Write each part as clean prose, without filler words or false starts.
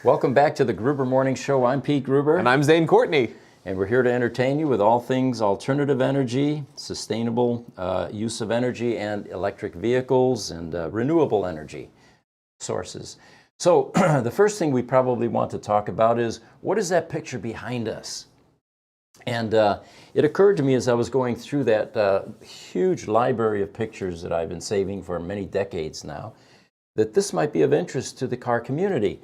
Welcome back to the Gruber Morning Show. I'm Pete Gruber. And I'm Zane Courtney. And we're here to entertain you with all things alternative energy, sustainable use of energy, and electric vehicles and renewable energy sources. So the first thing we probably want to talk about is, what is that picture behind us? And it occurred to me as I was going through that huge library of pictures that I've been saving for many decades now, that this might be of interest to the car community.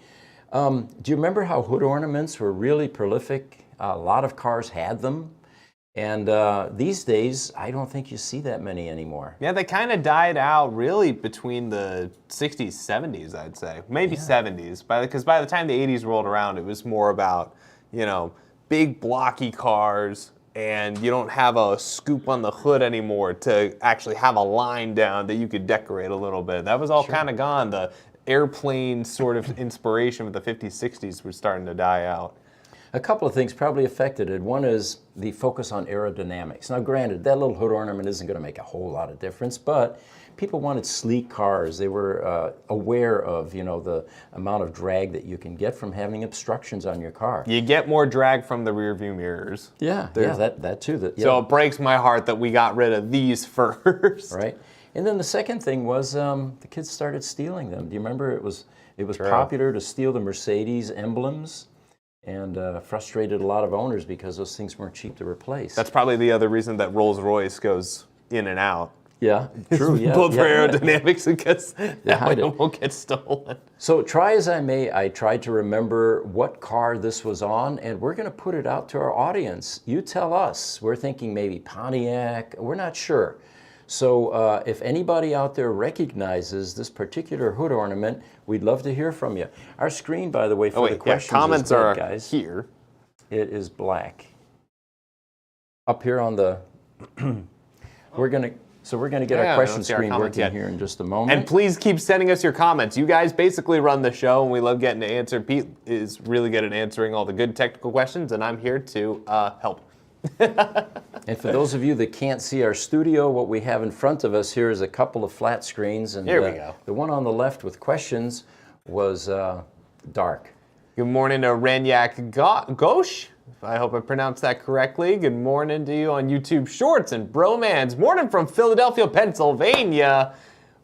Do you remember how hood ornaments were really prolific? A lot of cars had them. And these days, I don't think you see that many anymore. Yeah, they kind of died out really between the 60s, 70s, I'd say. Maybe 70s. Because by the time the 80s rolled around, it was more about, you know, big blocky cars, and you don't have a scoop on the hood anymore to actually have a line down that you could decorate a little bit. That was all kind of gone. The airplane sort of inspiration with the 50s, 60s was starting to die out. A couple of things probably affected it. One is the focus on aerodynamics. Now granted, that little hood ornament isn't going to make a whole lot of difference, but people wanted sleek cars. They were aware of, you know, the amount of drag that you can get from having obstructions on your car. You get more drag from the rear view mirrors. Yeah, that too. So it breaks my heart that we got rid of these first. Right. And then the second thing was the kids started stealing them. Do you remember it was popular to steal the Mercedes emblems? And frustrated a lot of owners because those things weren't cheap to replace. That's probably the other reason that Rolls-Royce goes in and out. Yeah, true. Yeah, both for aerodynamics because that way it won't get stolen. So try as I may, I tried to remember what car this was on, and we're going to put it out to our audience. You tell us. We're thinking maybe Pontiac. We're not sure. So if anybody out there recognizes this particular hood ornament, we'd love to hear from you. Our screen, by the way, for the questions comments is are guys. Here. It is black. Up here on the, we're gonna get our question screen working here in just a moment. And please keep sending us your comments. You guys basically run the show, and we love getting to answer. Pete is really good at answering all the good technical questions, and I'm here to help. And for those of you that can't see our studio, what we have in front of us here is a couple of flat screens. And here we go. The one on the left with questions was dark. Good morning to Ranyak Ghosh. I hope I pronounced that correctly. Good morning to you on YouTube Shorts and Bromans. Morning from Philadelphia, Pennsylvania.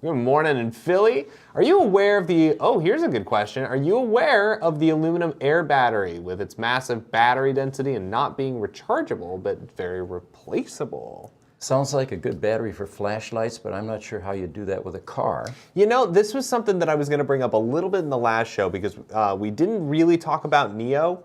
Good morning in Philly. Are you aware of the, here's a good question. Are you aware of the aluminum air battery with its massive battery density and not being rechargeable, but very replaceable? Sounds like a good battery for flashlights, but I'm not sure how you do that with a car. You know, this was something that I was going to bring up a little bit in the last show because we didn't really talk about NIO.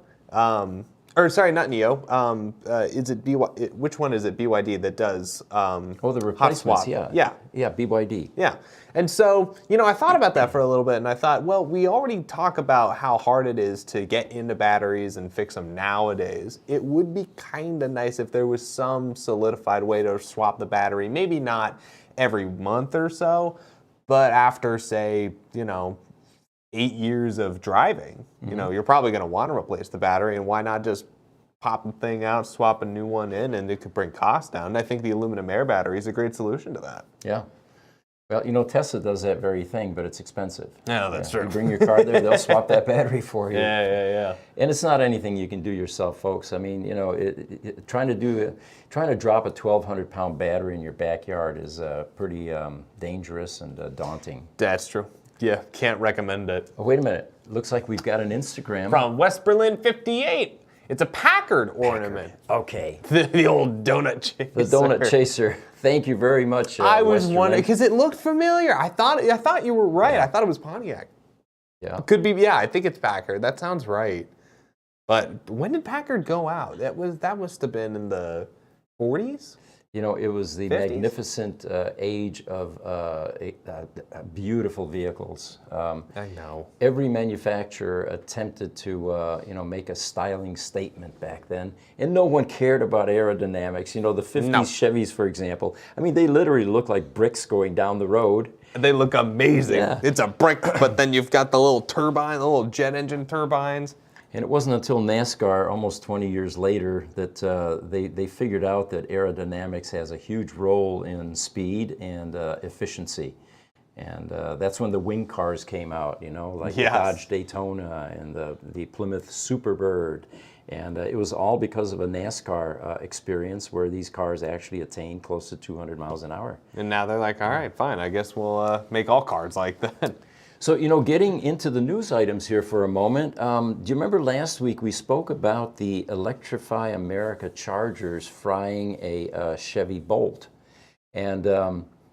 Or sorry, not NIO. Is it which one is it? BYD that does the replacements. Yeah, BYD. Yeah, and so I thought about that for a little bit, and I thought, well, we already talk about how hard it is to get into batteries and fix them nowadays. It would be kind of nice if there was some solidified way to swap the battery. Maybe not every month or so, but after say 8 years of driving, you're probably going to want to replace the battery, and why not just pop the thing out, swap a new one in, and it could bring costs down. And I think the aluminum air battery is a great solution to that. Yeah. Well, Tesla does that very thing, but it's expensive. Yeah, that's true. You bring your car there, they'll swap that battery for you. Yeah. And it's not anything you can do yourself, folks. I mean, trying to drop a 1,200-pound battery in your backyard is pretty dangerous and daunting. That's true. Yeah, can't recommend it. Oh, wait a minute. Looks like we've got an Instagram. From West Berlin 58. It's a Packard ornament. Okay. The old donut chaser. The donut chaser. Thank you very much. I was wondering, because it looked familiar. I thought you were right. Yeah. I thought it was Pontiac. Yeah. Could be, yeah, I think it's Packard. That sounds right. But when did Packard go out? That must have been in the 40s? It was the 50s? magnificent age of beautiful vehicles. I know. Every manufacturer attempted to, make a styling statement back then, and no one cared about aerodynamics. The 50s Chevys, for example. I mean, they literally look like bricks going down the road. They look amazing. Yeah. It's a brick, but then you've got the little turbine, the little jet engine turbines. And it wasn't until NASCAR, almost 20 years later, that they figured out that aerodynamics has a huge role in speed and efficiency. And that's when the wing cars came out, you know, like Yes. the Dodge Daytona and the Plymouth Superbird. And it was all because of a NASCAR experience where these cars actually attained close to 200 miles an hour. And now they're like, all right, fine, I guess we'll make all cars like that. So, you know, getting into the news items here for a moment, do you remember last week we spoke about the Electrify America Chargers frying a Chevy Bolt? And,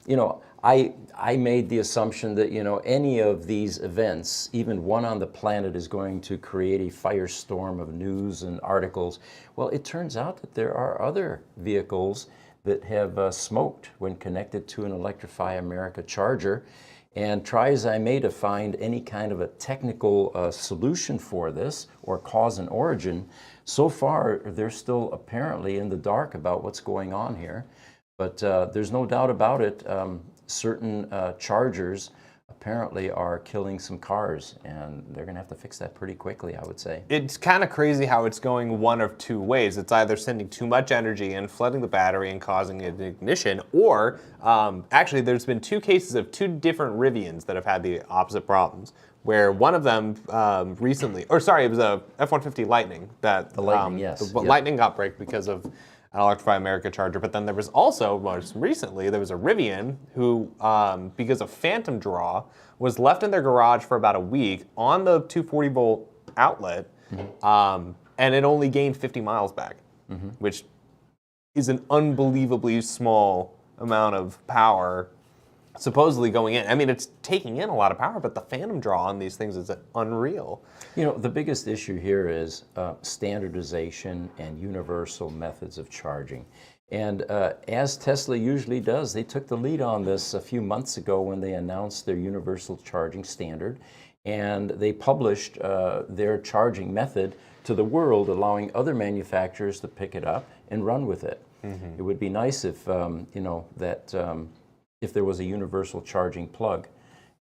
you know, I made the assumption that, you know, any of these events, even one on the planet, is going to create a firestorm of news and articles. Well, it turns out that there are other vehicles that have smoked when connected to an Electrify America charger. And try as I may to find any kind of a technical solution for this or cause and origin, so far they're still apparently in the dark about what's going on here. But there's no doubt about it, certain chargers apparently are killing some cars, and they're going to have to fix that pretty quickly, I would say. It's kind of crazy how it's going one of two ways. It's either sending too much energy and flooding the battery and causing an ignition, or actually there's been two cases of two different Rivians that have had the opposite problems, where one of them recently, or sorry, it was a F-150 Lightning that The Lightning, yes. the Lightning got break because of an Electrify America charger. But then there was also, most recently, there was a Rivian who, because of phantom draw, was left in their garage for about a week on the 240 volt outlet, and it only gained 50 miles back, which is an unbelievably small amount of power supposedly going in. I mean, it's taking in a lot of power, but the phantom draw on these things is unreal. You know, the biggest issue here is standardization and universal methods of charging. And as Tesla usually does, they took the lead on this a few months ago when they announced their universal charging standard. And they published their charging method to the world, allowing other manufacturers to pick it up and run with it. It would be nice if, you know, that if there was a universal charging plug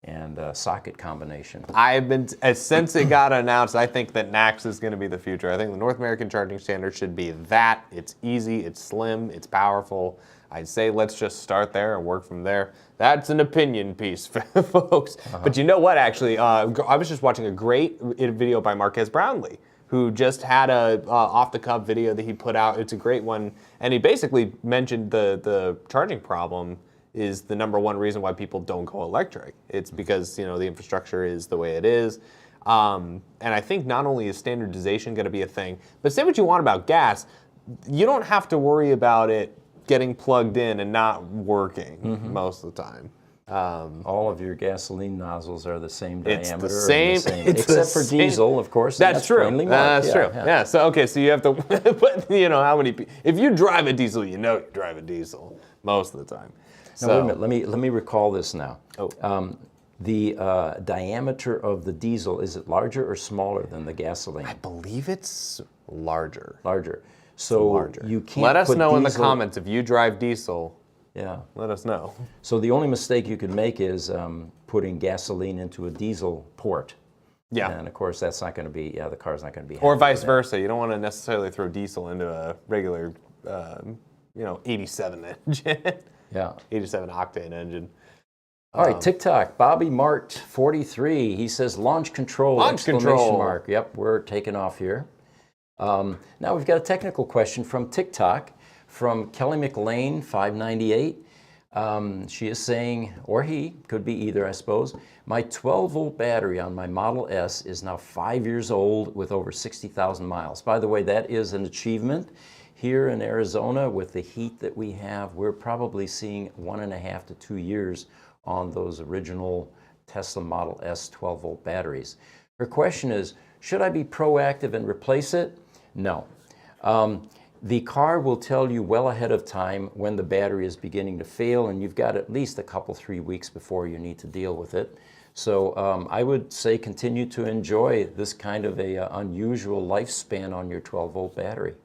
and socket combination. I've been, since it got announced, I think that NACS is going to be the future. I think the North American charging standard should be that. It's easy, it's slim, it's powerful. I'd say let's just start there and work from there. That's an opinion piece, folks. But you know what, actually, I was just watching a great video by Marquez Brownlee, who just had a off-the-cuff video that he put out. It's a great one. And he basically mentioned the charging problem is the number one reason why people don't go electric. It's because, you know, the infrastructure is the way it is. And I think not only is standardization going to be a thing, but say what you want about gas, you don't have to worry about it getting plugged in and not working most of the time. All of your gasoline nozzles are the same diameter. It's the same, except for diesel, of course. That's true. plainly marked. That's true. Yeah. So okay, so you have to, but you know how many? If you drive a diesel, you know you drive a diesel most of the time. Now, wait a minute. Let me recall this now. Oh. The diameter of the diesel, is it larger or smaller than the gasoline? I believe it's larger. Larger. So Larger. you can't Let us put know in the diesel- comments if you drive diesel. Yeah. Let us know. So the only mistake you could make is putting gasoline into a diesel port. Yeah. And of course, that's not going to be, the car's not going to be. Or happy vice with that. versa. You don't want to necessarily throw diesel into a regular, 87 engine. Yeah. 87 octane engine. All right, TikTok, Bobby Mart, 43. He says launch control, Launch exclamation control. mark. Yep, we're taking off here. Now we've got a technical question from TikTok from Kelly McLean, 598. She is saying, or he, could be either, I suppose, my 12-volt battery on my Model S is now 5 years old with over 60,000 miles. By the way, that is an achievement. Here in Arizona, with the heat that we have, we're probably seeing 1.5 to 2 years on those original Tesla Model S 12-volt batteries. Her question is, should I be proactive and replace it? No. The car will tell you well ahead of time when the battery is beginning to fail, and you've got at least a couple, 3 weeks before you need to deal with it. So I would say continue to enjoy this kind of a unusual lifespan on your 12-volt battery.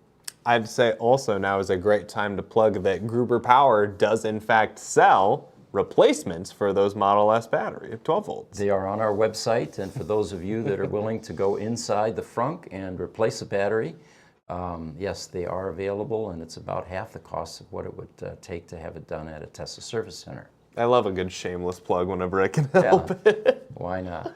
I'd say also now is a great time to plug that Gruber Power does in fact sell replacements for those Model S battery at 12 volts. They are on our website, and for those of you that are willing to go inside the frunk and replace a battery, yes, they are available, and it's about half the cost of what it would take to have it done at a Tesla service center. I love a good shameless plug whenever I can help it. Why not?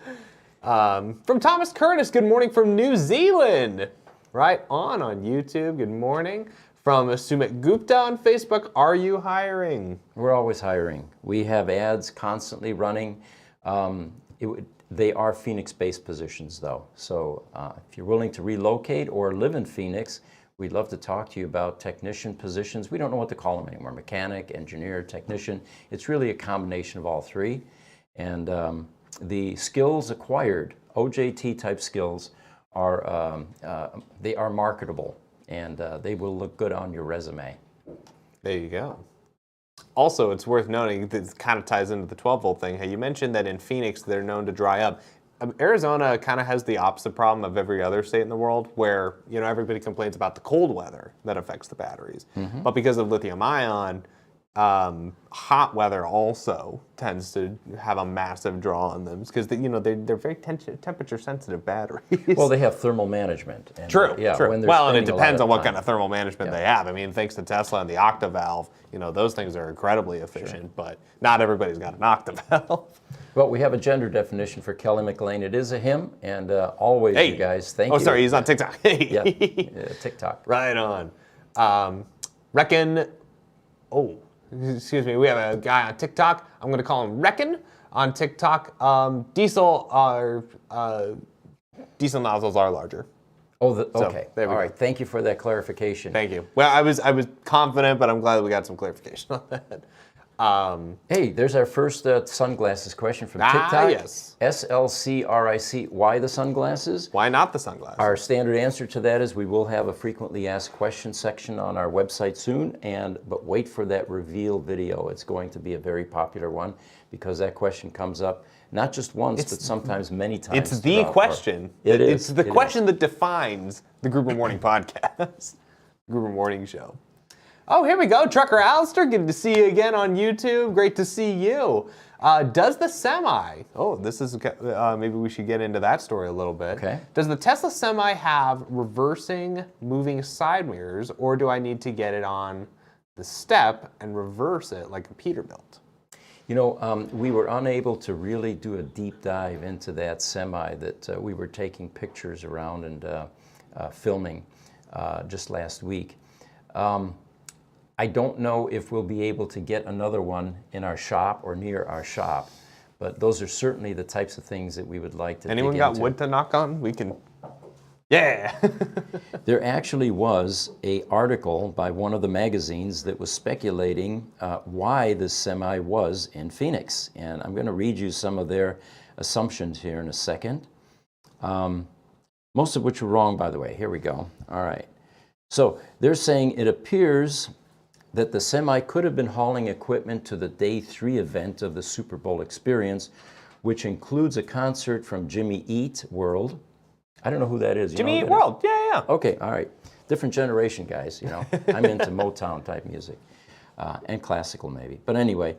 From Thomas Curtis, good morning from New Zealand. Right on YouTube, good morning. From Sumit Gupta on Facebook, are you hiring? We're always hiring. We have ads constantly running. They are Phoenix-based positions, though. So if you're willing to relocate or live in Phoenix, we'd love to talk to you about technician positions. We don't know what to call them anymore. Mechanic, engineer, technician. It's really a combination of all three. And the skills acquired, OJT type skills, are they are marketable, and they will look good on your resume. There you go. Also, it's worth noting, this kind of ties into the 12-volt thing. Hey, you mentioned that in Phoenix, they're known to dry up. Arizona kind of has the opposite problem of every other state in the world, where everybody complains about the cold weather that affects the batteries. But because of lithium-ion, hot weather also tends to have a massive draw on them because they're very temperature-sensitive batteries. Well, they have thermal management. And, true. When well, and it spending a lot depends of on what time. kind of thermal management they have. I mean, thanks to Tesla and the octavalve, those things are incredibly efficient, but not everybody's got an octavalve. Well, we have a gender definition for Kelly McLean. It is a him, and always, you guys, thank you. Oh, sorry, he's on TikTok. Yeah, TikTok. Right on. Excuse me, we have a guy on TikTok. I'm going to call him Reckon on TikTok. Diesel nozzles are larger. Oh, okay. There we All go. right. Thank you for that clarification. Thank you. Well, I was confident, but I'm glad we got some clarification on that. Hey, there's our first sunglasses question from TikTok. Yes. SLCRIC. Why the sunglasses? Why not the sunglasses? Our standard answer to that is we will have a frequently asked questions section on our website soon, but wait for that reveal video. It's going to be a very popular one because that question comes up not just once, but sometimes many times. It's the question. It is. It's the question that defines the Gruber Morning Podcast, Gruber Morning Show. Oh, here we go. Trucker Alistair, good to see you again on YouTube. Great to see you. Does the Semi, this is, maybe we should get into that story a little bit. Okay. Does the Tesla Semi have reversing, moving side mirrors, or do I need to get it on the step and reverse it like a Peterbilt? We were unable to really do a deep dive into that Semi that we were taking pictures around and filming just last week. I don't know if we'll be able to get another one in our shop or near our shop, but those are certainly the types of things that we would like to dig into. Anyone got wood to knock on? We can. Yeah. There actually was an article by one of the magazines that was speculating why this Semi was in Phoenix, and I'm going to read you some of their assumptions here in a second. Most of which are wrong, by the way. Here we go. All right. So they're saying it appears that the Semi could have been hauling equipment to the Day 3 event of the Super Bowl experience, which includes a concert from Jimmy Eat World. I don't know who that is. Jimmy Eat World, yeah. Okay, all right. Different generation, guys, I'm into Motown type music, and classical maybe. But anyway,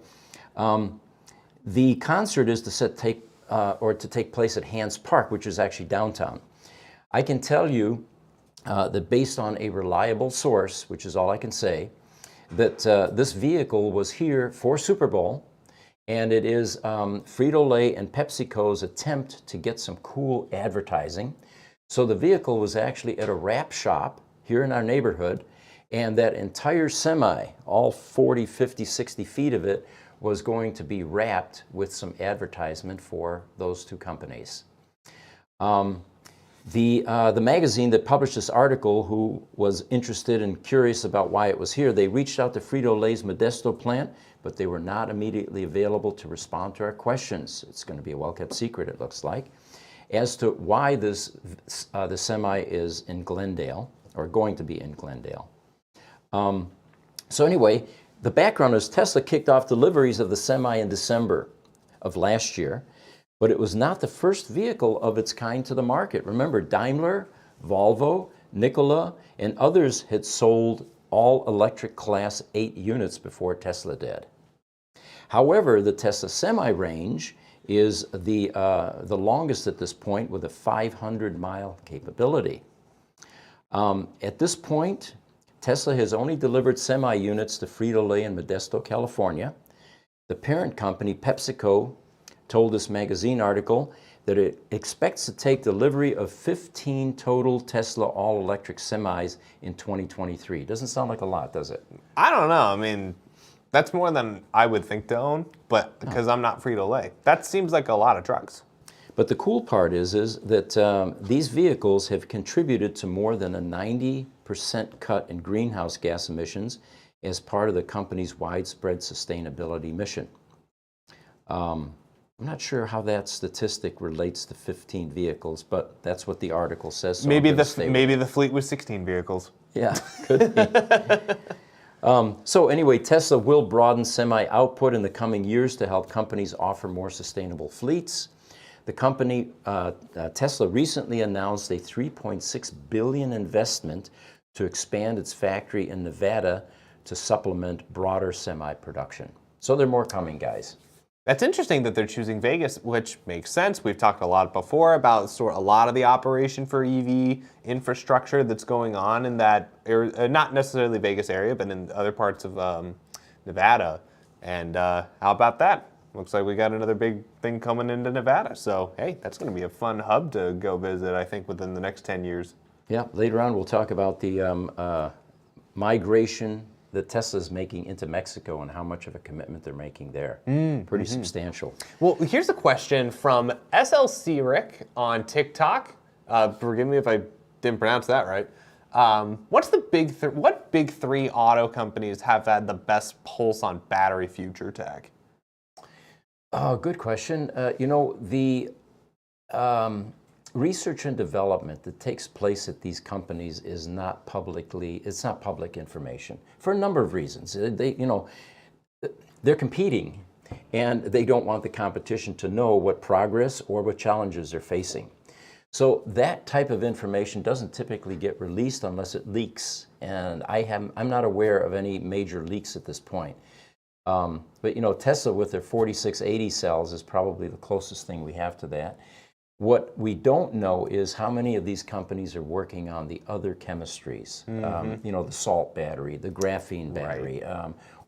the concert is to take place at Hans Park, which is actually downtown. I can tell you that based on a reliable source, which is all I can say, that this vehicle was here for Super Bowl, and it is Frito-Lay and PepsiCo's attempt to get some cool advertising. So the vehicle was actually at a wrap shop here in our neighborhood, and that entire Semi, all 40, 50, 60 feet of it, was going to be wrapped with some advertisement for those two companies. The magazine that published this article, who was interested and curious about why it was here, they reached out to Frito-Lay's Modesto plant, but they were not immediately available to respond to our questions. It's going to be a well-kept secret, it looks like, as to why the Semi is in Glendale, or going to be in Glendale. So anyway, the background is Tesla kicked off deliveries of the Semi in December of last year, but it was not the first vehicle of its kind to the market. Remember, Daimler, Volvo, Nikola, and others had sold all-electric Class 8 units before Tesla did. However, the Tesla Semi range is the longest at this point, with a 500-mile capability. At this point, Tesla has only delivered Semi units to Frito-Lay in Modesto, California. The parent company, PepsiCo, told this magazine article that it expects to take delivery of 15 total Tesla all-electric semis in 2023. Doesn't sound like a lot, does it? I don't know. I mean, that's more than I would think to own, but because I'm not Frito-Lay. That seems like a lot of trucks. But the cool part is that these vehicles have contributed to more than a 90% cut in greenhouse gas emissions as part of the company's widespread sustainability mission. I'm not sure how that statistic relates to 15 vehicles, but that's what the article says. So maybe the fleet was 16 vehicles. Yeah, could be. So anyway, Tesla will broaden semi output in the coming years to help companies offer more sustainable fleets. The company, Tesla, recently announced a $3.6 billion investment to expand its factory in Nevada to supplement broader semi production. So there are more coming, guys. That's interesting that they're choosing Vegas, which makes sense. We've talked a lot before about a lot of the operation for EV infrastructure that's going on in that area, not necessarily Vegas area, but in other parts of Nevada. And how about that? Looks like we got another big thing coming into Nevada. So, hey, that's going to be a fun hub to go visit, I think, within the next 10 years. Yeah, later on we'll talk about the migration that Tesla's making into Mexico and how much of a commitment they're making there. Pretty substantial. Well, here's a question from SLC Rick on TikTok. Forgive me if I didn't pronounce that right. What big three auto companies have had the best pulse on battery future tech? Oh, good question. The research and development that takes place at these companies is not it's not public information for a number of reasons. They're competing and they don't want the competition to know what progress or what challenges they're facing. So that type of information doesn't typically get released unless it leaks. And I'm not aware of any major leaks at this point. But Tesla with their 4680 cells is probably the closest thing we have to that. What we don't know is how many of these companies are working on the other chemistries, the salt battery, the graphene battery,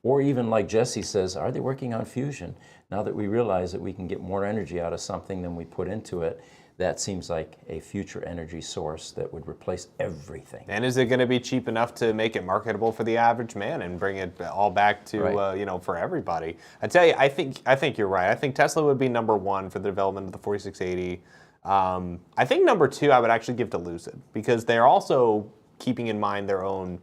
or even like Jesse says, are they working on fusion? Now that we realize that we can get more energy out of something than we put into it, that seems like a future energy source that would replace everything. And is it going to be cheap enough to make it marketable for the average man and bring it all back to for everybody? I tell you, I think you're right. I think Tesla would be number one for the development of the 4680. I think number two I would actually give to Lucid because they're also keeping in mind their own,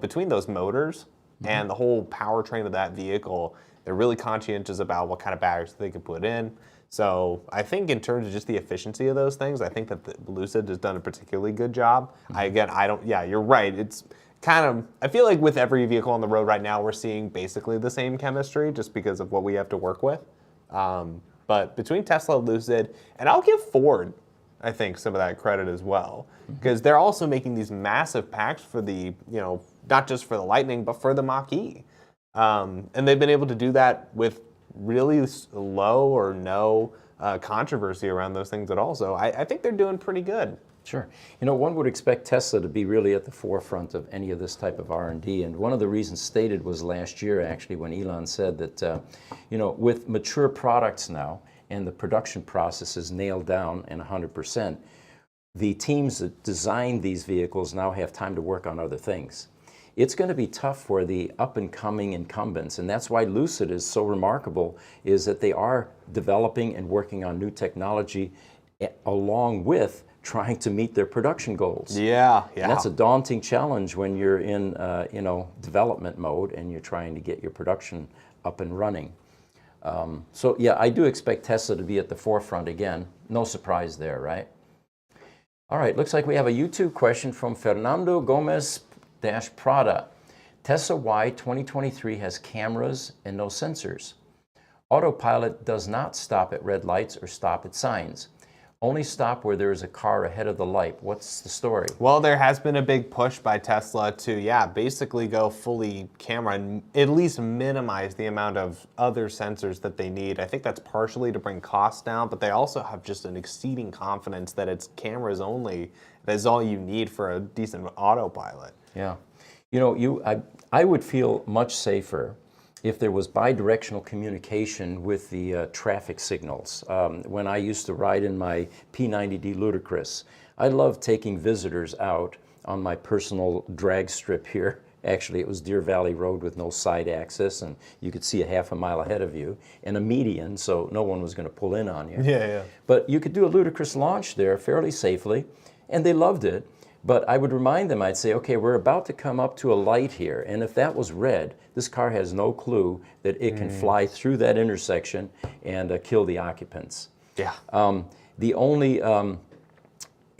between those motors and the whole powertrain of that vehicle, they're really conscientious about what kind of batteries they can put in. So I think in terms of just the efficiency of those things, I think that the Lucid has done a particularly good job. You're right. It's kind of, I feel like with every vehicle on the road right now, we're seeing basically the same chemistry just because of what we have to work with. But between Tesla, Lucid, and I'll give Ford, I think, some of that credit as well, because they're also making these massive packs for the, not just for the Lightning, but for the Mach-E. And they've been able to do that with really low or no controversy around those things at all. So I think they're doing pretty good. Sure. One would expect Tesla to be really at the forefront of any of this type of R&D. And one of the reasons stated was last year, actually, when Elon said that, with mature products now and the production process is nailed down and 100%, the teams that designed these vehicles now have time to work on other things. It's going to be tough for the up-and-coming incumbents, and that's why Lucid is so remarkable, is that they are developing and working on new technology along with trying to meet their production goals. Yeah. And that's a daunting challenge when you're in, development mode and you're trying to get your production up and running. I do expect Tesla to be at the forefront again. No surprise there, right? All right, looks like we have a YouTube question from Fernando Gomez-Prada. Tesla Y 2023 has cameras and no sensors. Autopilot does not stop at red lights or stop at signs. Only stop where there is a car ahead of the light. What's the story? Well, there has been a big push by Tesla to, basically go fully camera and at least minimize the amount of other sensors that they need. I think that's partially to bring costs down, but they also have just an exceeding confidence that it's cameras only. That's all you need for a decent autopilot. Yeah. I would feel much safer if there was bidirectional communication with the traffic signals. When I used to ride in my P90D Ludicrous, I loved taking visitors out on my personal drag strip here. Actually, it was Deer Valley Road with no side access, and you could see a half a mile ahead of you, and a median, so no one was going to pull in on you. Yeah. But you could do a ludicrous launch there fairly safely, and they loved it. But I would remind them, I'd say, okay, we're about to come up to a light here, and if that was red, this car has no clue that it can fly through that intersection and kill the occupants. Yeah. The only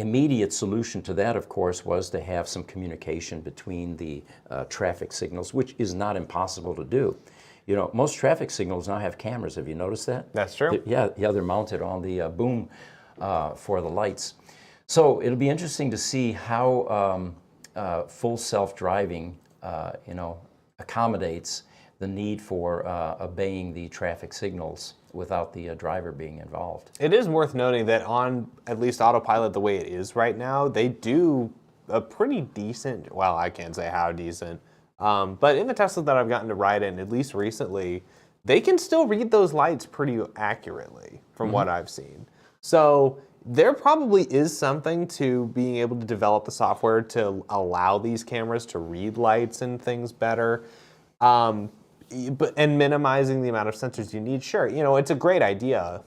immediate solution to that, of course, was to have some communication between the traffic signals, which is not impossible to do. You know, most traffic signals now have cameras. Have you noticed that? That's true. They're mounted on the boom for the lights. So it'll be interesting to see how full self-driving, accommodates the need for obeying the traffic signals without the driver being involved. It is worth noting that on at least autopilot the way it is right now, they do a pretty decent, well, I can't say how decent, but in the Tesla that I've gotten to ride in, at least recently, they can still read those lights pretty accurately from what I've seen. So there probably is something to being able to develop the software to allow these cameras to read lights and things better. And minimizing the amount of sensors you need, sure, it's a great idea,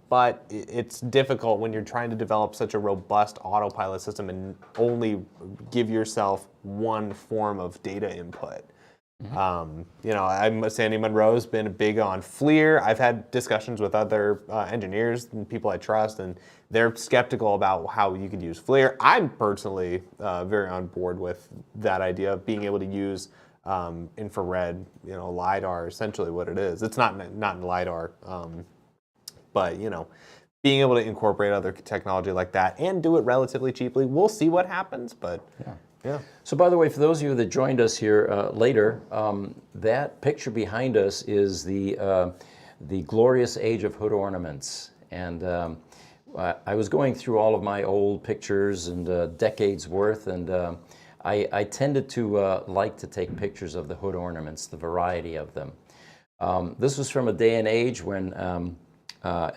but it's difficult when you're trying to develop such a robust autopilot system and only give yourself one form of data input. Sandy Monroe's been big on FLIR. I've had discussions with other engineers and people I trust, and they're skeptical about how you could use FLIR. I'm personally very on board with that idea of being able to use infrared, LiDAR, essentially what it is. It's not in LiDAR, but being able to incorporate other technology like that and do it relatively cheaply. We'll see what happens, but yeah. So by the way, for those of you that joined us here later, that picture behind us is the glorious age of hood ornaments. And I was going through all of my old pictures and decades worth, and I tended to like to take pictures of the hood ornaments, the variety of them. This was from a day and age when car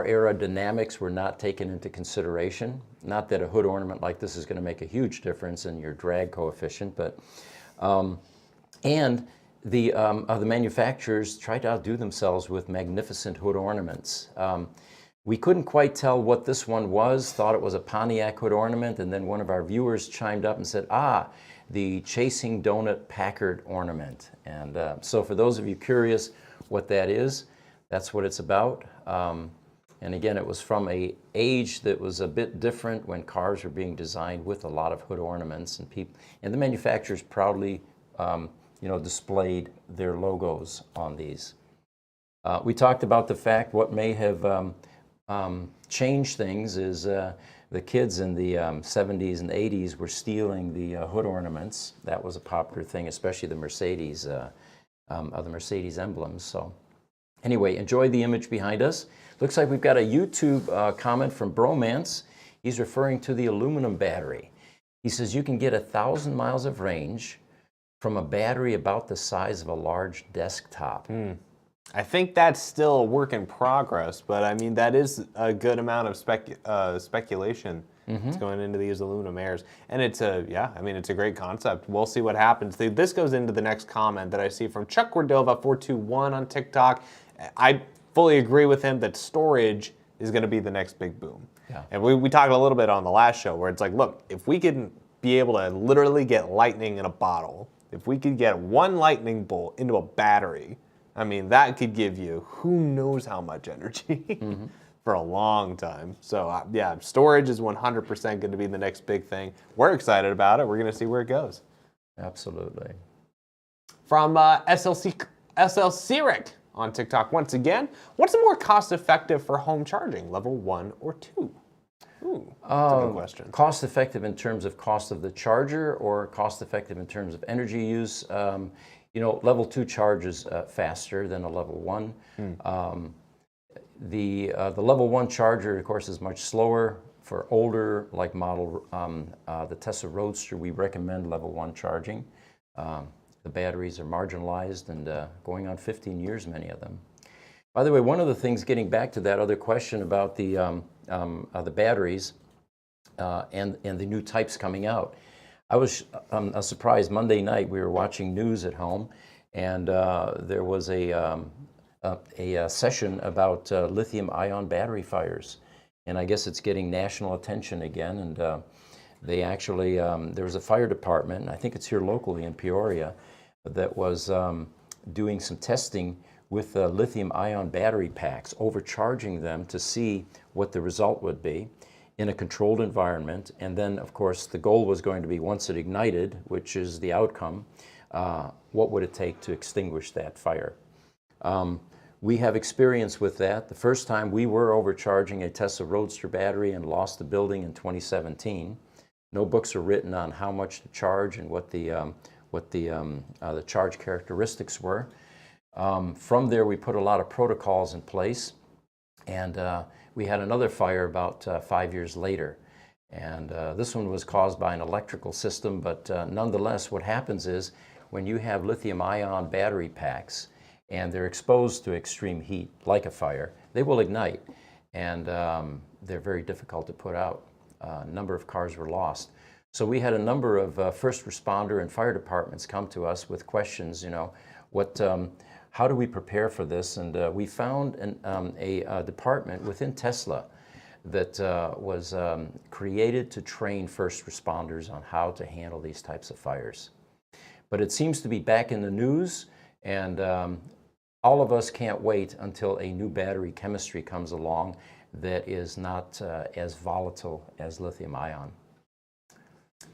aerodynamics were not taken into consideration. Not that a hood ornament like this is going to make a huge difference in your drag coefficient, but and the manufacturers tried to outdo themselves with magnificent hood ornaments. We couldn't quite tell what this one was, thought it was a Pontiac hood ornament, and then one of our viewers chimed up and said, the Chasing Donut Packard ornament. And so for those of you curious what that is, that's what it's about. And again, it was from an age that was a bit different when cars were being designed with a lot of hood ornaments, and the manufacturers proudly displayed their logos on these. We talked about the fact what may have changed things is the kids in the 70s and 80s were stealing the hood ornaments. That was a popular thing, especially the Mercedes, the Mercedes emblems. So anyway, enjoy the image behind us. Looks like we've got a YouTube comment from Bromance. He's referring to the aluminum battery. He says you can get 1,000 miles of range from a battery about the size of a large desktop. I think that's still a work in progress, but I mean, that is a good amount of speculation that's going into these aluminum airs. And it's a great concept. We'll see what happens. This goes into the next comment that I see from Chuck Cordova 421 on TikTok. I fully agree with him that storage is going to be the next big boom. Yeah. And we talked a little bit on the last show where it's like, look, if we can be able to literally get lightning in a bottle, if we could get one lightning bolt into a battery, I mean, that could give you who knows how much energy for a long time. So storage is 100% going to be the next big thing. We're excited about it. We're going to see where it goes. Absolutely. From SLC Rick on TikTok once again, what's more cost-effective for home charging, level 1 or 2? That's a good question. Cost-effective in terms of cost of the charger, or cost-effective in terms of energy use? Level 2 charges faster than a level 1. The level 1 charger, of course, is much slower. For older, like model the Tesla Roadster, we recommend level 1 charging. the batteries are marginalized and going on 15 years, many of them. By the way, one of the things, getting back to that other question about the batteries and the new types coming out, I was surprised. Monday night we were watching news at home, and there was a session about lithium-ion battery fires, and I guess it's getting national attention again. And they actually, there was a fire department, I think it's here locally in Peoria, that was doing some testing with lithium-ion battery packs, overcharging them to see what the result would be in a controlled environment. And then, of course, the goal was going to be, once it ignited, which is the outcome, what would it take to extinguish that fire? We have experience with that. The first time we were overcharging a Tesla Roadster battery and lost the building in 2017. No books are written on how much to charge and what the charge characteristics were. From there, we put a lot of protocols in place, and we had another fire about 5 years later. And this one was caused by an electrical system, but nonetheless, what happens is when you have lithium-ion battery packs and they're exposed to extreme heat, like a fire, they will ignite, and they're very difficult to put out. A number of cars were lost. So we had a number of first responder and fire departments come to us with questions, how do we prepare for this? And we found a department within Tesla that was created to train first responders on how to handle these types of fires. But it seems to be back in the news, and all of us can't wait until a new battery chemistry comes along that is not as volatile as lithium-ion.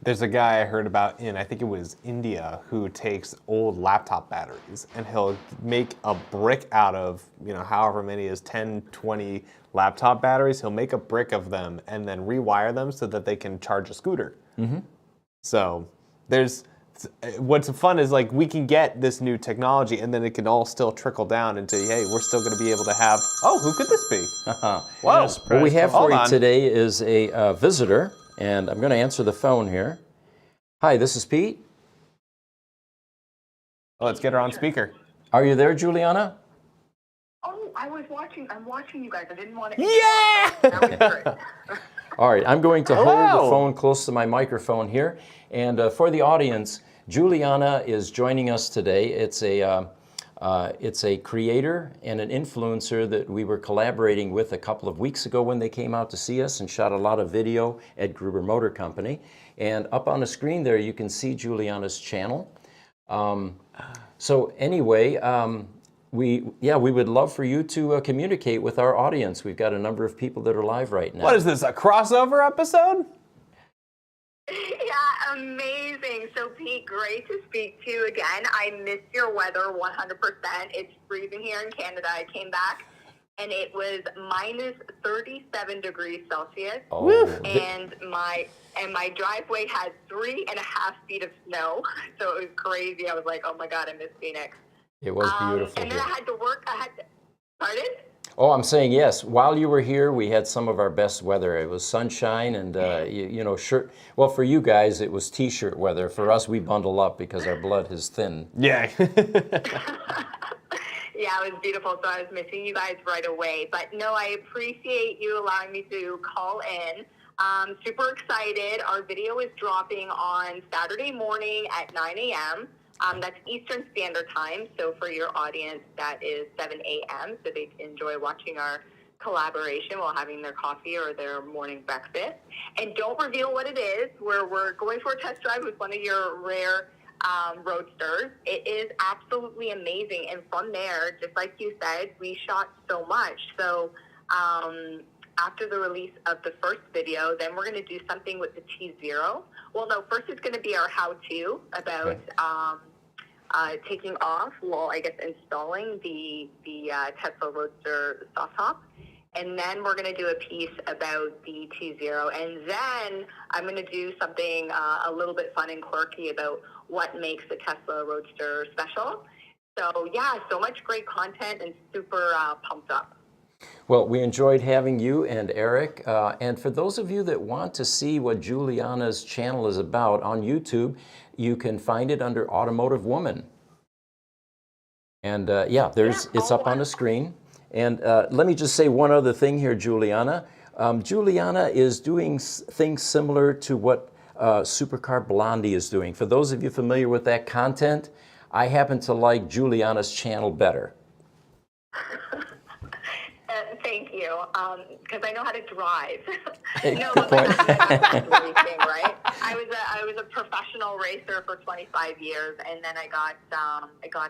There's a guy I heard about in, I think it was India, who takes old laptop batteries and he'll make a brick out of, however many is 10, 20 laptop batteries. He'll make a brick of them and then rewire them so that they can charge a scooter. Mm-hmm. So what's fun is we can get this new technology and then it can all still trickle down into, hey, we're still going to be able to have, who could this be? Whoa. What we have for you today is a visitor. And I'm going to answer the phone here. Hi, this is Pete. Let's get her on speaker. Are you there, Juliana? Oh, I'm watching you guys. I didn't want to. Yeah! That was great. All right, I'm going to hold the phone close to my microphone here. And for the audience, Juliana is joining us today. It's a creator and an influencer that we were collaborating with a couple of weeks ago when they came out to see us and shot a lot of video at Gruber Motor Company. And up on the screen there, you can see Juliana's channel. So anyway, we would love for you to communicate with our audience. We've got a number of people that are live right now. What is this, a crossover episode? Yeah, amazing. So, Pete, great to speak to you again. I missed your weather 100%. It's freezing here in Canada. I came back, and it was minus 37 degrees Celsius. Oh. And my driveway had 3.5 feet of snow. So it was crazy. I was like, oh, my God, I miss Phoenix. It was beautiful. And then I had to work. Pardon? Oh, I'm saying yes. While you were here, we had some of our best weather. It was sunshine and, shirt. Well, for you guys, it was T-shirt weather. For us, we bundle up because our blood is thin. Yeah. Yeah, it was beautiful. So I was missing you guys right away. But no, I appreciate you allowing me to call in. Super excited. Our video is dropping on Saturday morning at 9 a.m. That's Eastern Standard Time, so for your audience, that is 7 a.m., so they can enjoy watching our collaboration while having their coffee or their morning breakfast. And don't reveal what it is. We're going for a test drive with one of your rare roadsters. It is absolutely amazing, and from there, just like you said, we shot so much. So after the release of the first video, then we're going to do something with the T0. Well, no, first it's going to be our how-to about taking off, installing the Tesla Roadster soft top. And then we're going to do a piece about the T0. And then I'm going to do something a little bit fun and quirky about what makes the Tesla Roadster special. So, yeah, so much great content and super pumped up. Well, we enjoyed having you and Eric. And for those of you that want to see what Juliana's channel is about on YouTube, you can find it under Automotive Woman. And yeah, it's up on the screen. And let me just say one other thing here, Juliana. Juliana is doing things similar to what Supercar Blondie is doing. For those of you familiar with that content, I happen to like Juliana's channel better. Thank you, because I know how to drive. No, Good but point. that's racing, right? I was a professional racer for 25 years, and then I got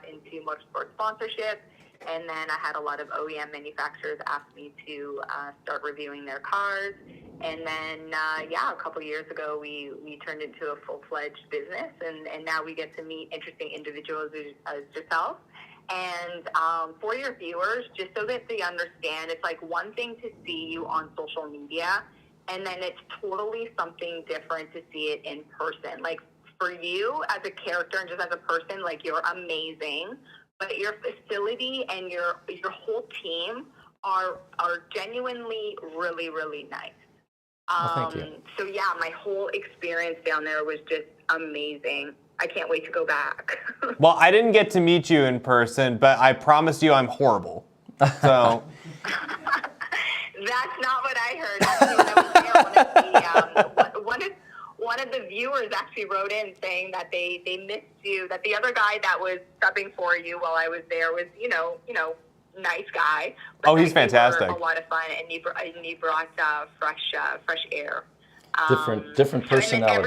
into motorsport sponsorship, and then I had a lot of OEM manufacturers ask me to start reviewing their cars, and then yeah, a couple years ago we turned into a full-fledged business, and now we get to meet interesting individuals as yourself. And for your viewers, just so that they understand, it's like one thing to see you on social media, and then it's totally something different to see it in person. Like for you as a character and just as a person, like you're amazing, but your facility and your whole team are genuinely really, really nice. Thank you. So yeah, my whole experience down there was just amazing. I can't wait to go back. Well, I didn't get to meet you in person, but I promise you I'm horrible. So. That's not what I heard. Actually, when I was there, one of the viewers actually wrote in saying that they missed you, that the other guy that was subbing for you while I was there was, you know, nice guy. Oh, he's fantastic. A lot of fun, and he brought fresh air. Different personalities. And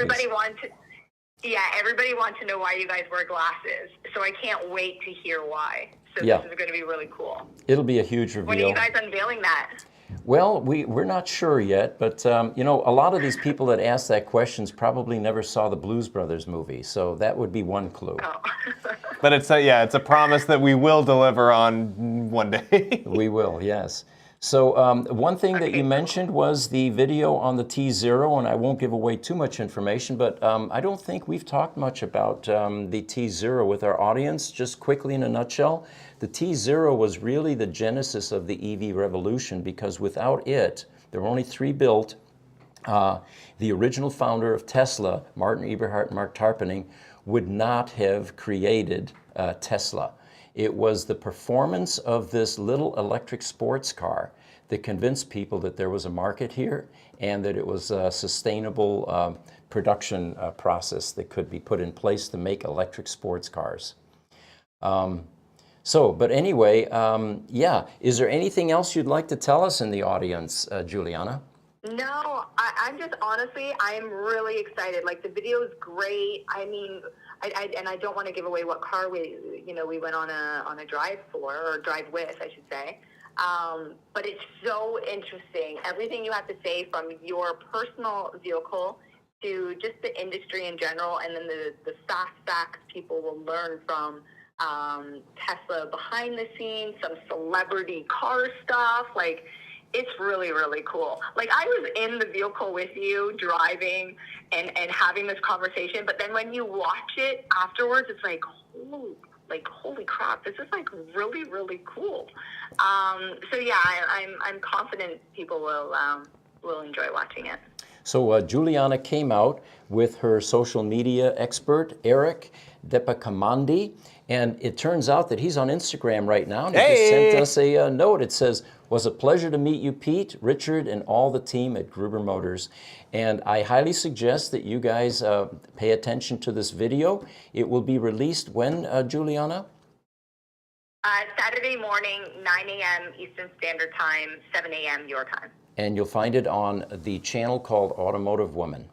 everybody wants to know why you guys wear glasses. So I can't wait to hear why. So yeah. This is going to be really cool. It'll be a huge reveal. When are you guys unveiling that? Well, we're not sure yet, but you know, a lot of these people that ask that questions probably never saw the Blues Brothers movie, so that would be one clue. Oh. But it's a promise that we will deliver on one day. We will, yes. So one thing that you mentioned was the video on the T0, and I won't give away too much information, but I don't think we've talked much about the T0 with our audience. Just quickly in a nutshell, the T0 was really the genesis of the EV revolution, because without it, there were only 3 built. The original founder of Tesla, Martin Eberhard and Mark Tarpenning, would not have created Tesla. It was the performance of this little electric sports car that convinced people that there was a market here and that it was a sustainable production process that could be put in place to make electric sports cars. But anyway, yeah, is there anything else you'd like to tell us in the audience, Juliana? No, I'm just honestly, I'm really excited. Like the video is great. I mean, I don't want to give away what car we went on a drive for, or drive with, I should say. But it's so interesting. Everything you have to say, from your personal vehicle to just the industry in general, and then the fast facts people will learn from Tesla behind the scenes, some celebrity car stuff, like. It's really, really cool. Like, I was in the vehicle with you, driving and having this conversation, but then when you watch it afterwards, it's like, holy crap, this is like really, really cool. So yeah, I'm confident people will enjoy watching it. So Juliana came out with her social media expert, Eric Depakamandi, and it turns out that he's on Instagram right now, and he just sent us a note. It says, "Was a pleasure to meet you, Pete, Richard, and all the team at Gruber Motors. And I highly suggest that you guys pay attention to this video. It will be released when, Juliana?" Saturday morning, 9 a.m. Eastern Standard Time, 7 a.m. your time. And you'll find it on the channel called Automotive Woman.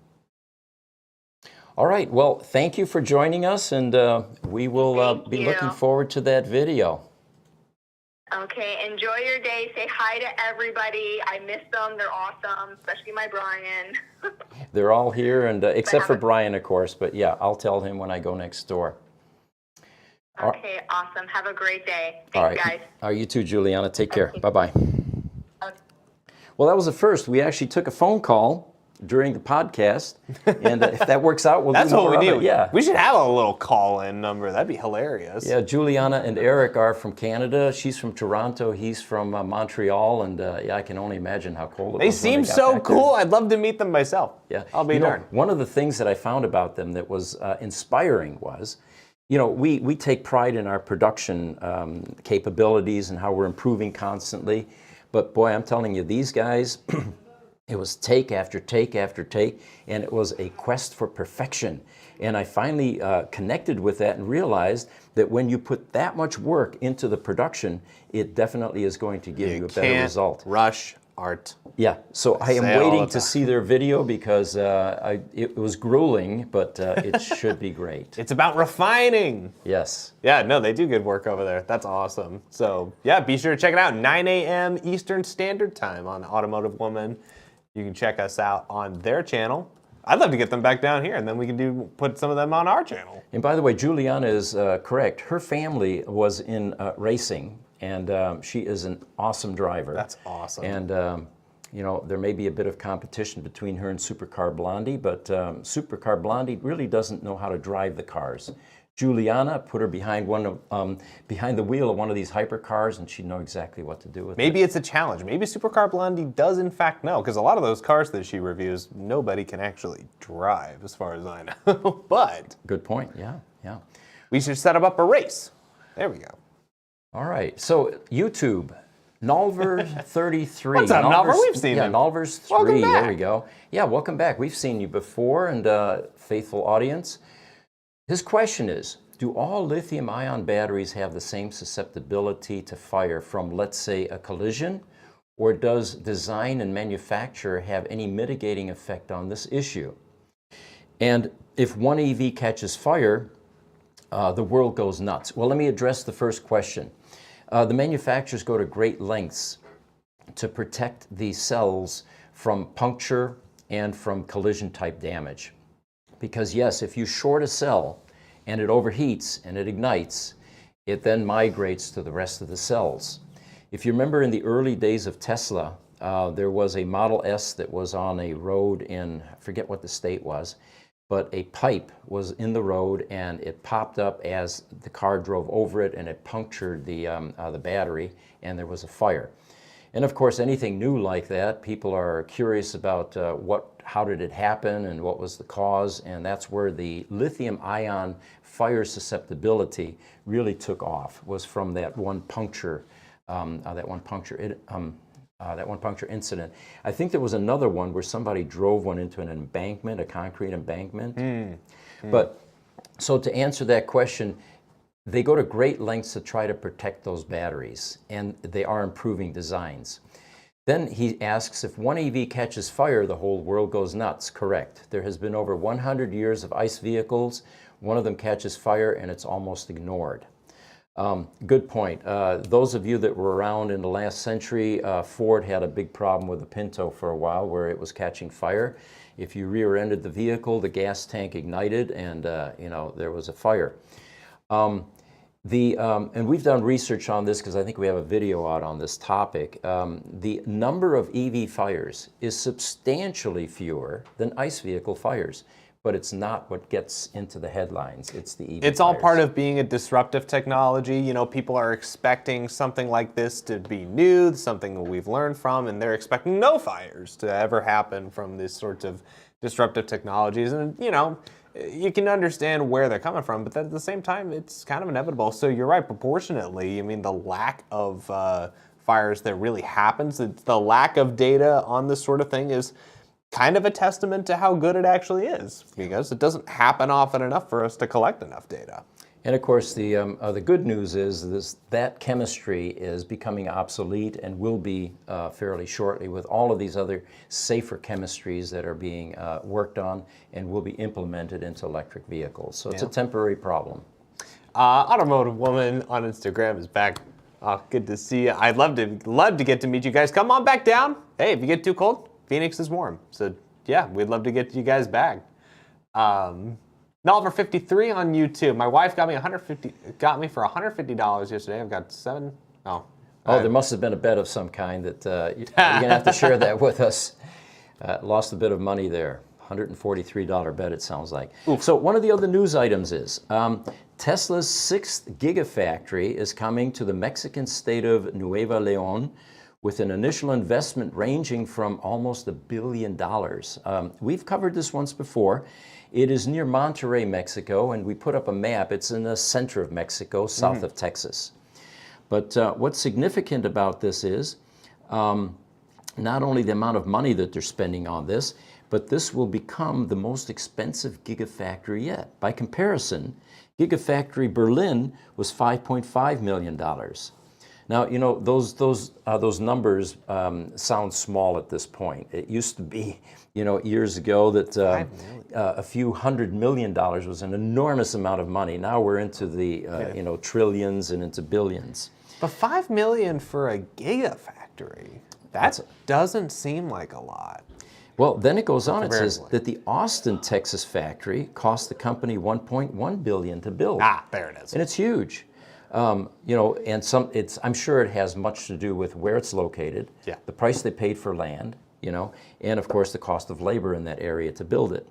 All right, well, thank you for joining us, and we will be looking forward to that video. Okay, enjoy your day. Say hi to everybody. I miss them. They're awesome, especially my Brian. They're all here, and except for Brian, of course, but yeah, I'll tell him when I go next door. Okay, awesome. Have a great day. Thanks, guys. All right, you too, Juliana. Take care. Okay. Bye-bye. Okay. Well, that was the first. We actually took a phone call, during the podcast, and if that works out, we'll That's do more what we of need. it. Yeah. We should have a little call-in number. That'd be hilarious. Yeah, Juliana and Eric are from Canada. She's from Toronto. He's from Montreal, and yeah, I can only imagine how cold it They was. when seem got so back there. cool. I'd love to meet them myself. Yeah, I'll be darned. One of the things that I found about them that was inspiring was, we take pride in our production capabilities and how we're improving constantly. But boy, I'm telling you, these guys, it was take after take after take, and it was a quest for perfection. And I finally connected with that and realized that when you put that much work into the production, it definitely is going to give you a better result. Rush art. Yeah, so I am say it all waiting the to time. see their video because it was grueling, but it should be great. It's about refining. Yes. Yeah, no, they do good work over there. That's awesome. So, yeah, be sure to check it out. 9 a.m. Eastern Standard Time on Automotive Woman. You can check us out on their channel. I'd love to get them back down here, and then we can put some of them on our channel. And by the way, Juliana is correct. Her family was in racing, and she is an awesome driver. That's awesome. And there may be a bit of competition between her and Supercar Blondie, but Supercar Blondie really doesn't know how to drive the cars. Juliana, put her behind behind the wheel of one of these hypercars, and she'd know exactly what to do with it. Maybe it's a challenge. Maybe Supercar Blondie does in fact know, because a lot of those cars that she reviews, nobody can actually drive, as far as I know. But Good point. Yeah. we should set up a race. There we go. All right. So YouTube, Nolver33. What's up, Nolver? We've seen him. Nolver's3. Welcome back. There we go. Yeah, welcome back. We've seen you before, and faithful audience. His question is, do all lithium-ion batteries have the same susceptibility to fire from, let's say, a collision? Or does design and manufacture have any mitigating effect on this issue? And if one EV catches fire, the world goes nuts. Well, let me address the first question. The manufacturers go to great lengths to protect the cells from puncture and from collision-type damage. Because yes, if you short a cell and it overheats and it ignites, it then migrates to the rest of the cells. If you remember in the early days of Tesla, there was a Model S that was on a road in, I forget what the state was, but a pipe was in the road and it popped up as the car drove over it and it punctured the battery and there was a fire. And of course, anything new like that, people are curious about how did it happen and what was the cause, and that's where the lithium-ion fire susceptibility really took off, was from that one puncture incident. I think there was another one where somebody drove one into an embankment, a concrete embankment. But so to answer that question, they go to great lengths to try to protect those batteries, and they are improving designs. Then he asks, if one EV catches fire, the whole world goes nuts. Correct. There has been over 100 years of ICE vehicles. One of them catches fire, and it's almost ignored. Good point. Those of you that were around in the last century, Ford had a big problem with the Pinto for a while where it was catching fire. If you rear-ended the vehicle, the gas tank ignited, and there was a fire. And we've done research on this because I think we have a video out on this topic. The number of EV fires is substantially fewer than ICE vehicle fires, but it's not what gets into the headlines. It's the EV It's all fires. part of being a disruptive technology. You know, people are expecting something like this to be new, something that we've learned from, and they're expecting no fires to ever happen from these sorts of disruptive technologies. And, you can understand where they're coming from, but at the same time, it's kind of inevitable. So you're right, proportionately, the lack of fires that really happens, the lack of data on this sort of thing is kind of a testament to how good it actually is, because it doesn't happen often enough for us to collect enough data. And of course, the good news is that chemistry is becoming obsolete and will be fairly shortly, with all of these other safer chemistries that are being worked on and will be implemented into electric vehicles. So it's a temporary problem. Automotive Woman on Instagram is back. Oh, good to see you. I'd love to get to meet you guys. Come on back down. Hey, if you get too cold, Phoenix is warm. So yeah, we'd love to get you guys back. Nolver 53 on YouTube. My wife got me for $150 yesterday. I've got 7. Oh, there must have been a bet of some kind that you're going to have to share that with us. Lost a bit of money there. $143 bet, it sounds like. So one of the other news items is Tesla's 6th Gigafactory is coming to the Mexican state of Nuevo León with an initial investment ranging from almost $1 billion. We've covered this once before. It is near Monterrey, Mexico, and we put up a map. It's in the center of Mexico, south of Texas. But what's significant about this is not only the amount of money that they're spending on this, but this will become the most expensive Gigafactory yet. By comparison, Gigafactory Berlin was $5.5 million. Now, you know, those numbers sound small at this point. It used to be, you know, years ago that a few $100 million was an enormous amount of money. Now we're into the, you know, trillions and into billions. But $5 million for a Gigafactory, that doesn't seem like a lot. Well, then it goes on. It says that the Austin, Texas factory cost the company $1.1 billion to build. Ah, there it is. And it's huge. You know, and I'm sure it has much to do with where it's located, the price they paid for land, you know, and of course the cost of labor in that area to build it.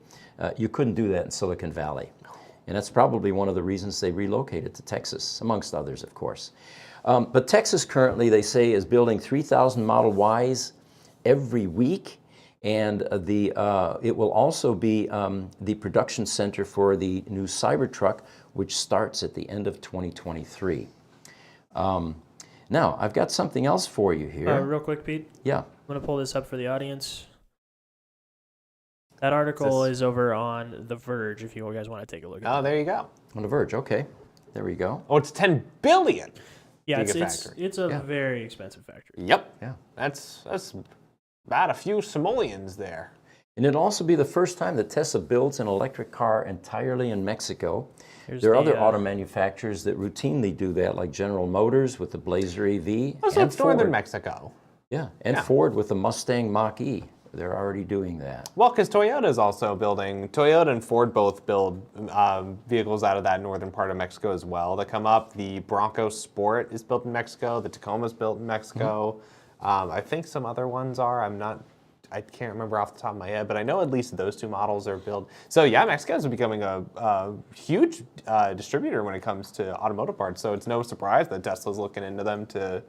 You couldn't do that in Silicon Valley. And that's probably one of the reasons they relocated to Texas, amongst others, of course. But Texas currently, they say, is building 3,000 Model Ys every week. And it will also be the production center for the new Cybertruck, which starts at the end of 2023. Now, I've got something else for you here. Real quick, Pete. Yeah. I'm going to pull this up for the audience. That article is over on The Verge, if you guys want to take a look at it. Oh, there you go. On The Verge, okay. There we go. Oh, it's 10 billion. Yeah, it's a very expensive factory. Yep. Yeah. That's about a few simoleons there. And it'll also be the first time that Tesla builds an electric car entirely in Mexico. There are other auto manufacturers that routinely do that, like General Motors with the Blazer EV. Oh, so it's northern Mexico. Yeah, and Ford with the Mustang Mach-E. They're already doing that. Well, because Toyota is also building, Toyota and Ford both build vehicles out of that northern part of Mexico as well that come up. The Bronco Sport is built in Mexico. The Tacoma is built in Mexico. I think some other ones are. I can't remember off the top of my head, but I know at least those two models are built. So yeah, Mexico is becoming a huge distributor when it comes to automotive parts. So it's no surprise that Tesla's looking into them to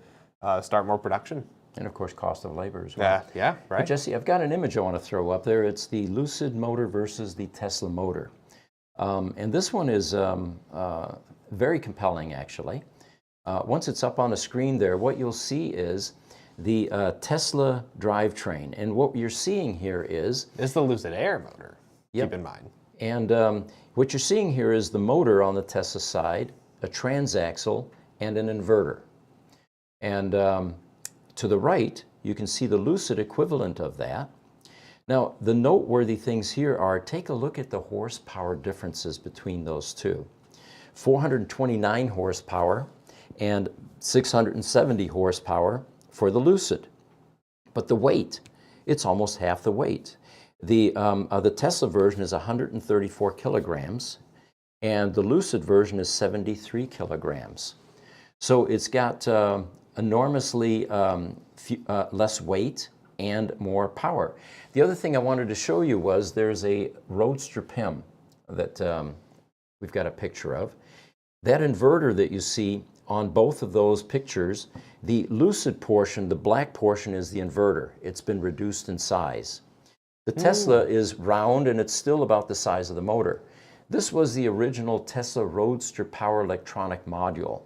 start more production. And of course, cost of labor as well. Yeah, right. But Jesse, I've got an image I want to throw up there. It's the Lucid motor versus the Tesla motor. And this one is very compelling, actually. Once it's up on a screen there, what you'll see is the Tesla drivetrain. And what you're seeing here is... This is the Lucid Air motor, keep in mind. And what you're seeing here is the motor on the Tesla side, a transaxle, and an inverter. And to the right, you can see the Lucid equivalent of that. Now, the noteworthy things here are, take a look at the horsepower differences between those two. 429 horsepower and 670 horsepower for the Lucid. But the weight, it's almost half the weight. The Tesla version is 134 kilograms, and the Lucid version is 73 kilograms. So it's got enormously less weight and more power. The other thing I wanted to show you was there's a Roadster PIM that we've got a picture of. That inverter that you see on both of those pictures, the Lucid portion, the black portion, is the inverter. It's been reduced in size. The Tesla is round and it's still about the size of the motor. This was the original Tesla Roadster power electronic module.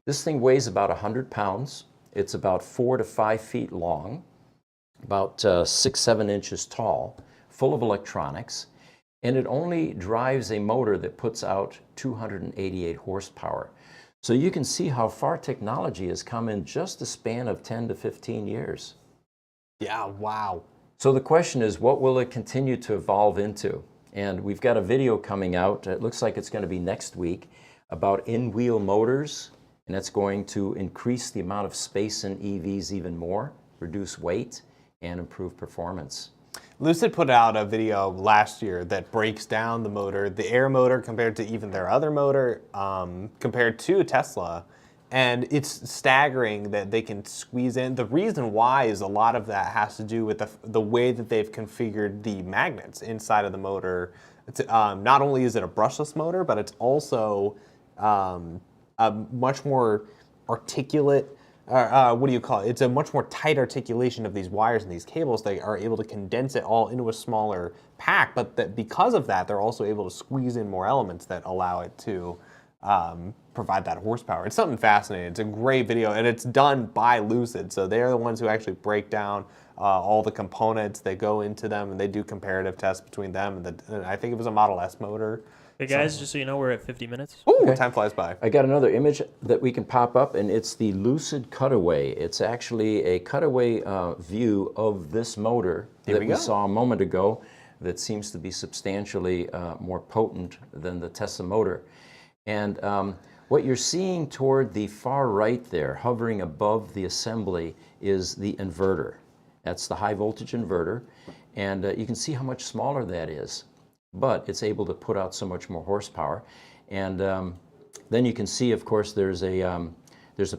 This thing weighs about 100 pounds. It's about 4 to 5 feet long, about 6-7 inches tall, full of electronics, and it only drives a motor that puts out 288 horsepower. So you can see how far technology has come in just a span of 10 to 15 years. Yeah, wow. So the question is, what will it continue to evolve into? And we've got a video coming out, it looks like it's going to be next week, about in-wheel motors, and that's going to increase the amount of space in EVs even more, reduce weight, and improve performance. Lucid put out a video last year that breaks down the motor, the Air motor compared to even their other motor, compared to Tesla. And it's staggering that they can squeeze in. The reason why is a lot of that has to do with the way that they've configured the magnets inside of the motor. It's, not only is it a brushless motor, but it's also a much more articulate, what do you call it? It's a much more tight articulation of these wires and these cables. They are able to condense it all into a smaller pack, but that because of that, they're also able to squeeze in more elements that allow it to provide that horsepower. It's something fascinating. It's a great video, and it's done by Lucid, so they're the ones who actually break down all the components. They go into them, and they do comparative tests between them. And I think it was a Model S motor. Hey guys, just so you know, we're at 50 minutes. Ooh, time flies by. I got another image that we can pop up, and it's the Lucid cutaway. It's actually a cutaway view of this motor that we saw a moment ago that seems to be substantially more potent than the Tesla motor. And what you're seeing toward the far right there, hovering above the assembly, is the inverter. That's the high voltage inverter, and you can see how much smaller that is, but it's able to put out so much more horsepower. And then you can see, of course, there's a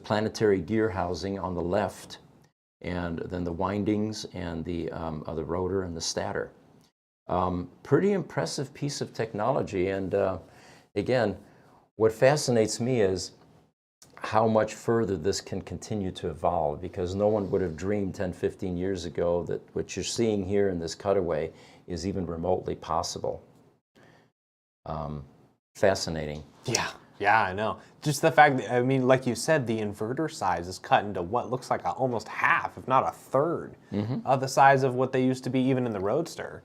planetary gear housing on the left, and then the windings and the rotor and the stator. Pretty impressive piece of technology, and again, what fascinates me is how much further this can continue to evolve, because no one would have dreamed 10, 15 years ago that what you're seeing here in this cutaway is even remotely possible. Fascinating. Yeah, I know. Just the fact that, I mean, like you said, the inverter size is cut into what looks like almost half, if not a third, of the size of what they used to be even in the Roadster.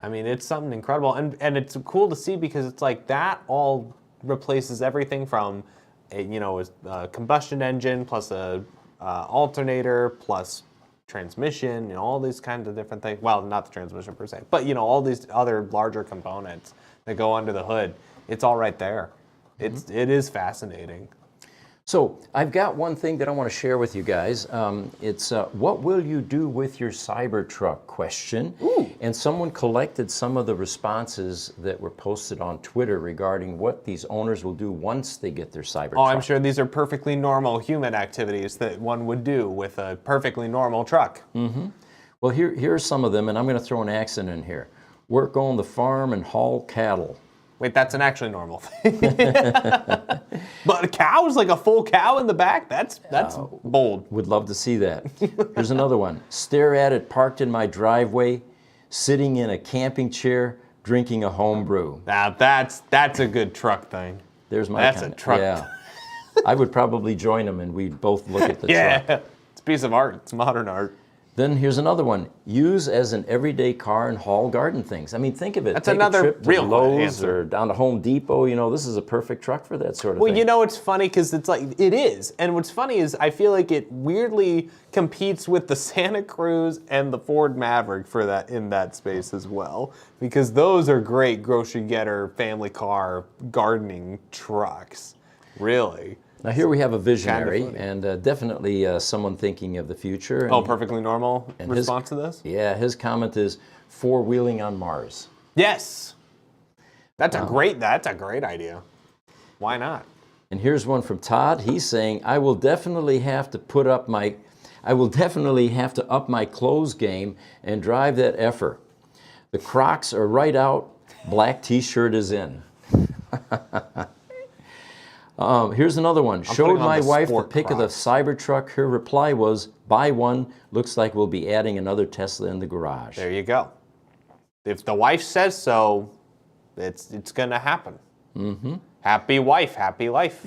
I mean, it's something incredible. And it's cool to see, because it's like that all replaces everything from a combustion engine plus a alternator plus transmission, all these kinds of different things. Well, not the transmission per se, but all these other larger components that go under the hood. It's all right there. It is fascinating. So I've got one thing that I want to share with you guys. It's what will you do with your Cybertruck question? Ooh. And someone collected some of the responses that were posted on Twitter regarding what these owners will do once they get their Cybertruck. Oh, I'm sure these are perfectly normal human activities that one would do with a perfectly normal truck. Well, here are some of them, and I'm going to throw an accent in here. Work on the farm and haul cattle. Wait, that's an actually normal thing. But a cow is like a full cow in the back? That's bold. Would love to see that. Here's another one. Stare at it parked in my driveway, sitting in a camping chair, drinking a home brew. Now that's a good truck thing. There's my That's comment. a truck. Yeah. I would probably join them, and we'd both look at the Yeah, truck. it's a piece of art. It's modern art. Then here's another one. Use as an everyday car and haul garden things. I mean, think of it. That's Take another a trip to real Lowe's answer. or down to Home Depot. This is a perfect truck for that sort of Well, thing. it's funny because it's like, it is. And what's funny is I feel like it weirdly competes with the Santa Cruz and the Ford Maverick for that in that space as well. Because those are great grocery getter, family car, gardening trucks. Really. Now here we have a visionary, and definitely someone thinking of the future. And Perfectly normal response to this? Yeah, his comment is four-wheeling on Mars. Yes. That's a great idea. Why not? And here's one from Todd. He's saying, I will definitely have to up my clothes game and drive that effer. The Crocs are right out, black t-shirt is in. Here's another one. Showed my wife the pic of the Cybertruck. Her reply was, buy one. Looks like we'll be adding another Tesla in the garage. There you go. If the wife says so, it's going to happen. Happy wife, happy life.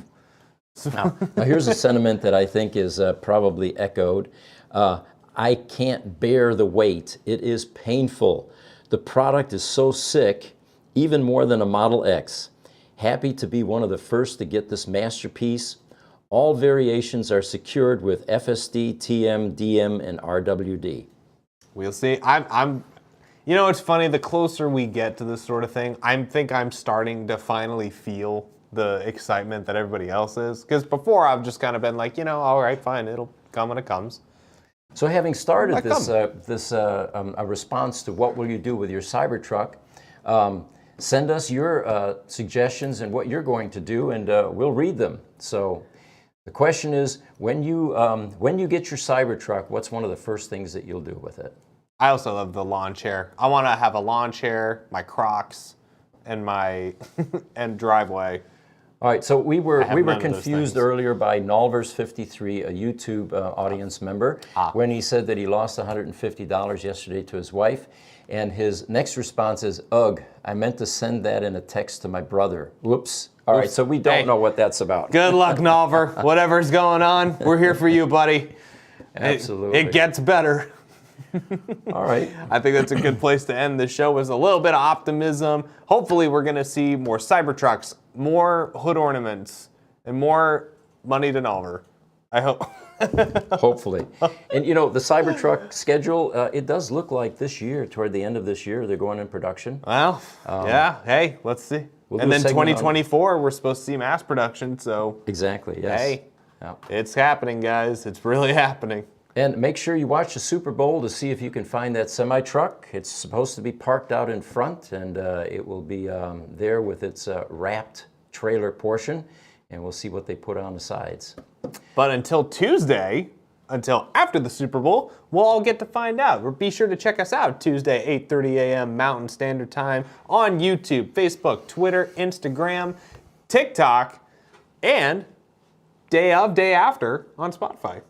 Now, here's a sentiment that I think is probably echoed. I can't bear the weight. It is painful. The product is so sick, even more than a Model X. Happy to be one of the first to get this masterpiece. All variations are secured with FSD, TM, DM, and RWD. We'll see. It's funny, the closer we get to this sort of thing, I think I'm starting to finally feel the excitement that everybody else is. Because before I've just kind of been like, all right, fine, it'll come when it comes. So having started a response to what will you do with your Cybertruck, send us your suggestions and what you're going to do, and we'll read them. So The question is, when you get your Cybertruck, what's one of the first things that you'll do with it? I also love the lawn chair. I want to have a lawn chair, my Crocs, and my driveway. All right, so we were none of those confused things. earlier by Nolvers53, a YouTube audience member, when he said that he lost $150 yesterday to his wife, and his next response is, "Ugh, I meant to send that in a text to my brother. Whoops." All right, so we don't know what that's about. Good luck, Nolver. Whatever's going on, we're here for you, buddy. Absolutely. It gets better. All right. I think that's a good place to end the show with a little bit of optimism. Hopefully we're going to see more Cybertrucks, more hood ornaments, and more money to Nolver. I hope. Hopefully. And you know, the Cybertruck schedule, it does look like this year, toward the end of this year, they're going in production. Well, yeah, hey, let's see. We'll and do a then segment on- 2024, we're supposed to see mass production, so Exactly, yes. hey, Yeah. it's happening, guys. It's really happening. And make sure you watch the Super Bowl to see if you can find that semi-truck. It's supposed to be parked out in front, and it will be there with its wrapped trailer portion, and we'll see what they put on the sides. But until Tuesday, until after the Super Bowl, we'll all get to find out. Be sure to check us out Tuesday, 8:30 a.m. Mountain Standard Time on YouTube, Facebook, Twitter, Instagram, TikTok, and day of, day after on Spotify.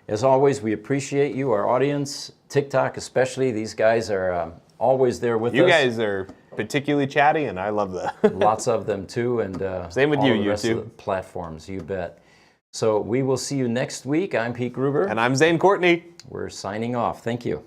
As always, we appreciate you, our audience, TikTok especially. These guys are always there with us. You guys are particularly chatty, and I love that. Lots of them too, and Same with all you, the rest of YouTube. the platforms, you bet. So we will see you next week. I'm Pete Gruber. And I'm Zane Courtney. We're signing off. Thank you.